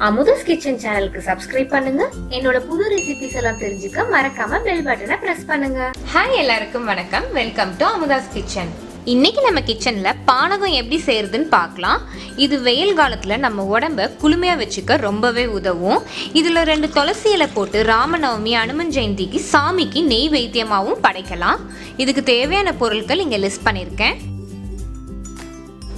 Amudha's kitchen சேனலுக்கு subscribe பண்ணுங்க. என்னோட புது ரெசிபிஸ் எல்லாம் தெரிஞ்சுக்க மறக்காம பெல் பட்டனை பிரஸ் பண்ணுங்க. ஹாய், எல்லாருக்கும் வணக்கம். Welcome to Amudha's kitchen. இன்னைக்கு நம்ம கிச்சன்ல பானகம் எப்படி செய்யறதுன்னு பார்க்கலாம். இது வெயில் காலத்துல நம்ம உடம்ப குளுமையா வச்சுக்க ரொம்பவே உதவும். இதுல 2 துளசி இலை போட்டு ராமநவமி, அனுமன் ஜெயந்திக்கு சாமிக்கு நெய் வைத்தியமாகவும் படைக்கலாம். இதுக்கு தேவையான பொருட்கள் இங்க லிஸ்ட் பண்ணியிருக்கேன்.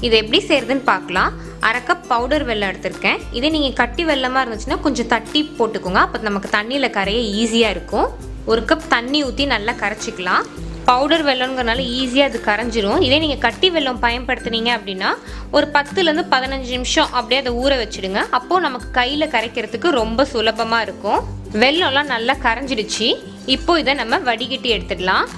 இது எப்படி செய்யறதுன்னு பார்க்கலாம். 1/2 கப் பவுடர் வெல்லம் எடுத்திருக்கேன். இதே நீங்கள் கட்டி வெல்லமாக இருந்துச்சுன்னா கொஞ்சம் தட்டி போட்டுக்கோங்க. அப்போ நமக்கு தண்ணியில் கரைய ஈஸியாக இருக்கும். 1 கப் தண்ணி ஊற்றி நல்லா கரைச்சிக்கலாம். பவுடர் வெல்லம்ங்கிறனால ஈஸியாக அது கரைஞ்சிரும். இதே நீங்கள் கட்டி வெல்லம் பயன்படுத்துனீங்க அப்படின்னா ஒரு 10லேருந்து 15 நிமிஷம் அப்படியே அதை ஊற வச்சுடுங்க. அப்போது நமக்கு கையில் கரைக்கிறதுக்கு ரொம்ப சுலபமாக இருக்கும். வெல்லம்லாம் நல்லா கரைஞ்சிடுச்சு. இப்போ இதை நம்ம வடிகட்டி எடுத்துடலாம்.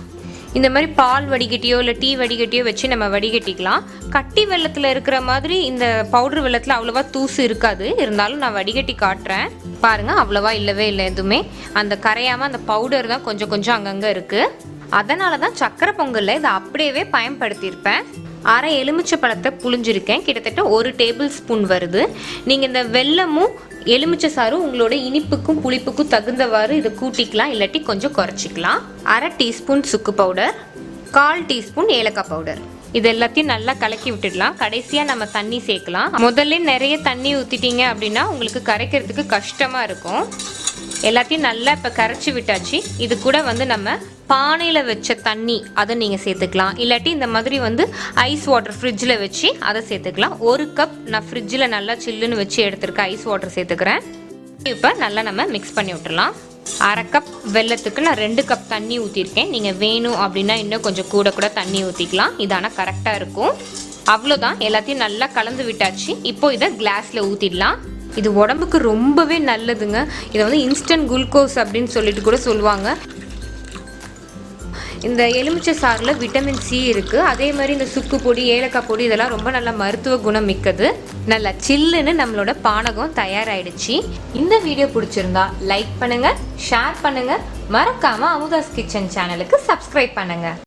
இந்த மாதிரி பால் வடிகட்டியோ இல்லை டீ வடிகட்டியோ வச்சு நம்ம வடிகட்டிக்கலாம். கட்டி வெல்லத்தில் இருக்கிற மாதிரி இந்த பவுடர் வெல்லத்தில் அவ்வளோவா தூசு இருக்காது. இருந்தாலும் நான் வடிகட்டி காட்டுறேன் பாருங்கள். அவ்வளோவா இல்லவே இல்லை எதுவுமே. அந்த கரையாமல் அந்த பவுடர் தான் கொஞ்சம் கொஞ்சம் அங்கங்கே இருக்குது. அதனால தான் சக்கரை பொங்கலில் இதை அப்படியே பயன்படுத்தியிருப்பேன். 1/2 எலுமிச்சை பழத்தை புளிஞ்சிருக்கேன். கிட்டத்தட்ட 1 டேபிள் ஸ்பூன் வருது. நீங்கள் இந்த வெல்லமும் எலுமிச்சை சாரும் உங்களோட இனிப்புக்கும் புளிப்புக்கும் தகுந்தவாறு இதை கூட்டிக்கலாம், இல்லாட்டி கொஞ்சம் குறைச்சிக்கலாம். 1/2 டீஸ்பூன் சுக்கு பவுடர், 1/4 டீஸ்பூன் ஏலக்காய் பவுடர். இது எல்லாத்தையும் நல்லா கலக்கி விட்டுடலாம். கடைசியாக நம்ம தண்ணி சேர்க்கலாம். முதல்ல நிறைய தண்ணி ஊற்றிட்டீங்க அப்படின்னா உங்களுக்கு கரைக்கிறதுக்கு கஷ்டமாக இருக்கும். எல்லாத்தையும் நல்லா இப்போ கரைச்சி விட்டாச்சு. இது கூட நம்ம பானையில் வச்ச தண்ணி அதை நீங்கள் சேர்த்துக்கலாம். இல்லாட்டி இந்த மாதிரி ஐஸ் வாட்டர் ஃப்ரிட்ஜில் வச்சு அதை சேர்த்துக்கலாம். 1 கப் நான் ஃப்ரிட்ஜில் நல்லா சில்லுன்னு வச்சு எடுத்துருக்கேன். ஐஸ் வாட்டர் சேர்த்துக்கிறேன். இப்போ நல்லா நம்ம மிக்ஸ் பண்ணி விட்டுடலாம். 1/2 கப் வெல்லத்துக்கு நான் 2 கப் தண்ணி ஊற்றிருக்கேன். நீங்கள் வேணும் அப்படின்னா இன்னும் கொஞ்சம் கூட தண்ணி ஊற்றிக்கலாம். இது ஆனால் கரெக்டாக இருக்கும். அவ்வளோதான், எல்லாத்தையும் நல்லா கலந்து விட்டாச்சு. இப்போ இதை கிளாஸில் ஊற்றிடலாம். இது உடம்புக்கு ரொம்பவே நல்லதுங்க. இதை இன்ஸ்டன்ட் குளுக்கோஸ் அப்படின்னு சொல்லிட்டு கூட சொல்லுவாங்க. இந்த எலுமிச்சை சாறில் விட்டமின் சி இருக்குது. அதே மாதிரி இந்த சுக்கு பொடி, ஏலக்காய் பொடி இதெல்லாம் ரொம்ப நல்ல மருத்துவ குணம் மிக்கது. நல்லா சில்லுன்னு நம்மளோட பானகம் தயாராகிடுச்சு. இந்த வீடியோ பிடிச்சிருந்தா லைக் பண்ணுங்கள், ஷேர் பண்ணுங்கள். மறக்காமல் அமுதாஸ் கிச்சன் சேனலுக்கு சப்ஸ்கிரைப் பண்ணுங்கள்.